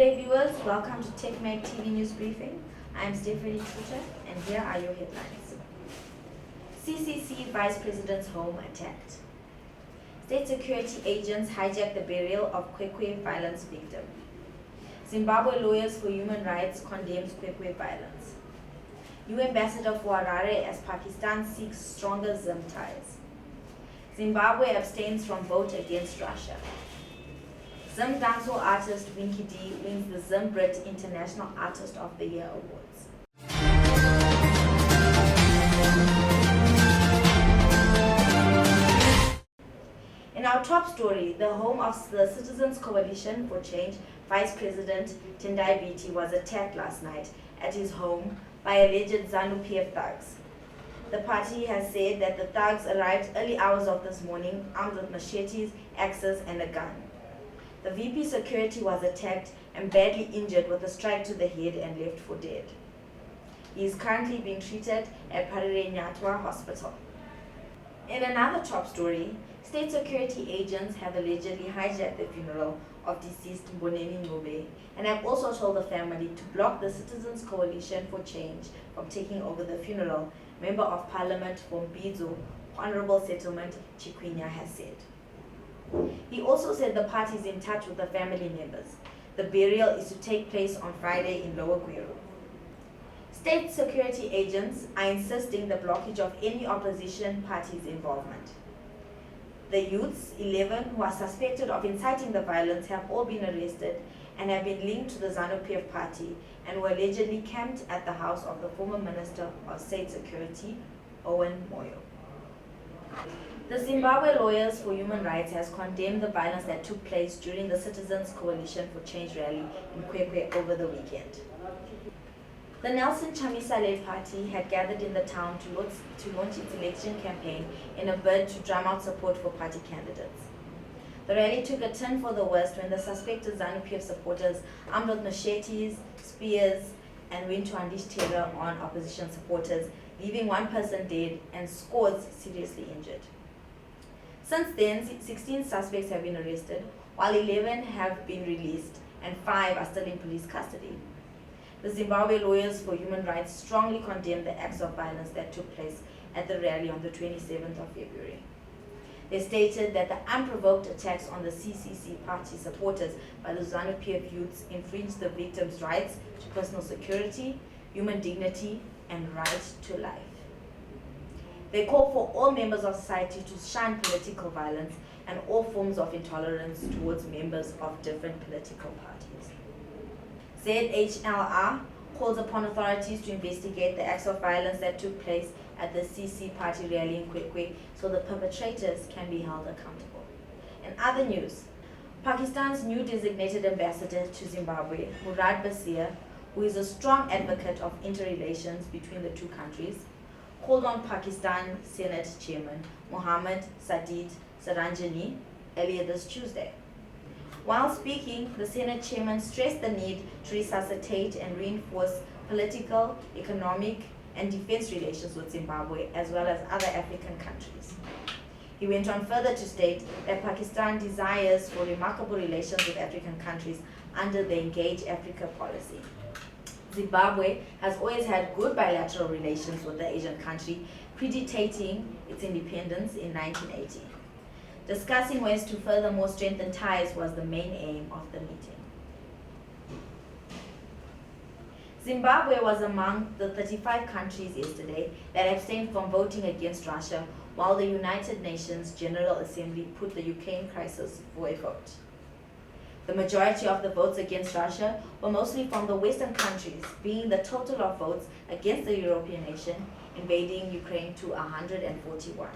day, viewers. Welcome to TechMag TV News Briefing. I am Stephanie Tuta, and here are your headlines. CCC Vice President's home attacked. State security agents hijacked the burial of Kwekwe violence victim. Zimbabwe lawyers for human rights condemns Kwekwe violence. New ambassador for Harare as Pakistan seeks stronger Zim ties. Zimbabwe abstains from vote against Russia. Zim dancehall artist Winky D wins the Zim Brit International Artist of the Year Awards. In our top story, the home of the Citizens Coalition for Change Vice President Tendai Biti was attacked last night at his home by alleged ZANU-PF thugs. The party has said that the thugs arrived early hours of this morning armed with machetes, axes and a gun. The VP security was attacked and badly injured with a strike to the head and left for dead. He is currently being treated at Nyatwa Hospital. In another top story, state security agents have allegedly hijacked the funeral of deceased Bonani Ncube and have also told the family to block the Citizens Coalition for Change from taking over the funeral, Member of Parliament for Mbizo, Honorable Settlement Chikwinya has said. He also said the party is in touch with the family members. The burial is to take place on Friday in Lower Gweru. State security agents are insisting the blockage of any opposition party's involvement. The youths, 11, who are suspected of inciting the violence have all been arrested and have been linked to the ZANU-PF party and were allegedly camped at the house of the former Minister of State Security, Owen Moyo. The Zimbabwe Lawyers for Human Rights has condemned the violence that took place during the Citizens Coalition for Change rally in Kwekwe over the weekend. The Nelson Chamisa-led party had gathered in the town to launch its election campaign in a bid to drum out support for party candidates. The rally took a turn for the worst when the suspected ZANU-PF supporters armed with machetes, spears, and went to unleash terror on opposition supporters, leaving one person dead and scores seriously injured. Since then, 16 suspects have been arrested, while 11 have been released and 5 are still in police custody. The Zimbabwe Lawyers for Human Rights strongly condemn the acts of violence that took place at the rally on the 27th of February. They stated that the unprovoked attacks on the CCC party supporters by the ZANU-PF youths infringed the victims' rights to personal security, human dignity, and right to life. They call for all members of society to shun political violence and all forms of intolerance towards members of different political parties. ZHLR calls upon authorities to investigate the acts of violence that took place at the CC party rally in Kwekwe so the perpetrators can be held accountable. In other news, Pakistan's new designated ambassador to Zimbabwe, Murad Basir, who is a strong advocate of interrelations between the two countries, called on Pakistan Senate Chairman Mohammad Sadid Saranjani earlier this Tuesday. While speaking, the Senate Chairman stressed the need to resuscitate and reinforce political, economic, and defense relations with Zimbabwe as well as other African countries. He went on further to state that Pakistan desires for remarkable relations with African countries under the Engage Africa policy. Zimbabwe has always had good bilateral relations with the Asian country, predating its independence in 1980. Discussing ways to furthermore strengthen ties was the main aim of the meeting. Zimbabwe was among the 35 countries yesterday that abstained from voting against Russia, while the United Nations General Assembly put the Ukraine crisis for a vote. The majority of the votes against Russia were mostly from the Western countries, being the total of votes against the European nation invading Ukraine to 141.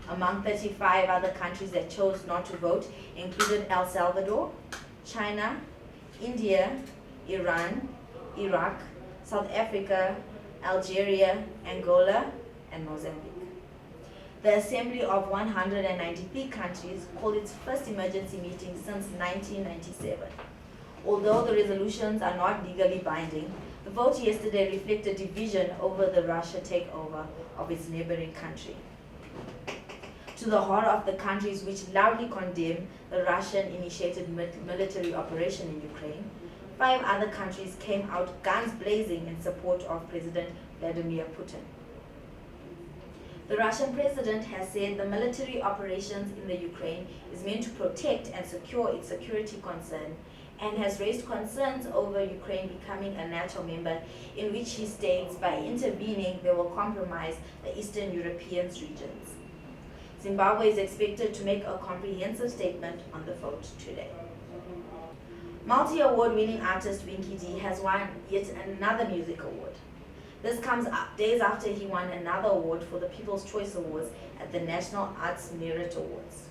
Among 35 other countries that chose not to vote included El Salvador, China, India, Iran, Iraq, South Africa, Algeria, Angola, and Mozambique. The Assembly of 193 countries called its first emergency meeting since 1997. Although the resolutions are not legally binding, the vote yesterday reflected division over the Russia takeover of its neighboring country. To the horror of the countries which loudly condemn the Russian-initiated military operation in Ukraine, 5 other countries came out guns blazing in support of President Vladimir Putin. The Russian president has said the military operations in the Ukraine is meant to protect and secure its security concern, and has raised concerns over Ukraine becoming a NATO member, in which he states by intervening they will compromise the Eastern European regions. Zimbabwe is expected to make a comprehensive statement on the vote today. Multi-award winning artist Winky D has won yet another music award. This comes days after he won another award for the People's Choice Awards at the National Arts Merit Awards.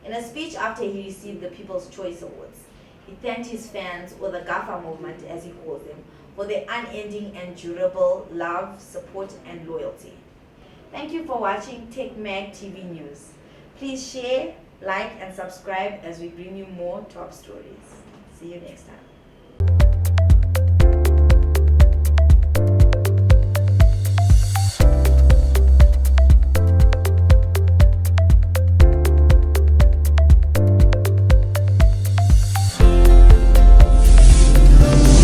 In a speech after he received the People's Choice Awards, he thanked his fans, or the GAFA movement as he calls them, for their unending and durable love, support and loyalty. Thank you for watching Tech Mag TV News. Please share, like and subscribe as we bring you more top stories. See you next time.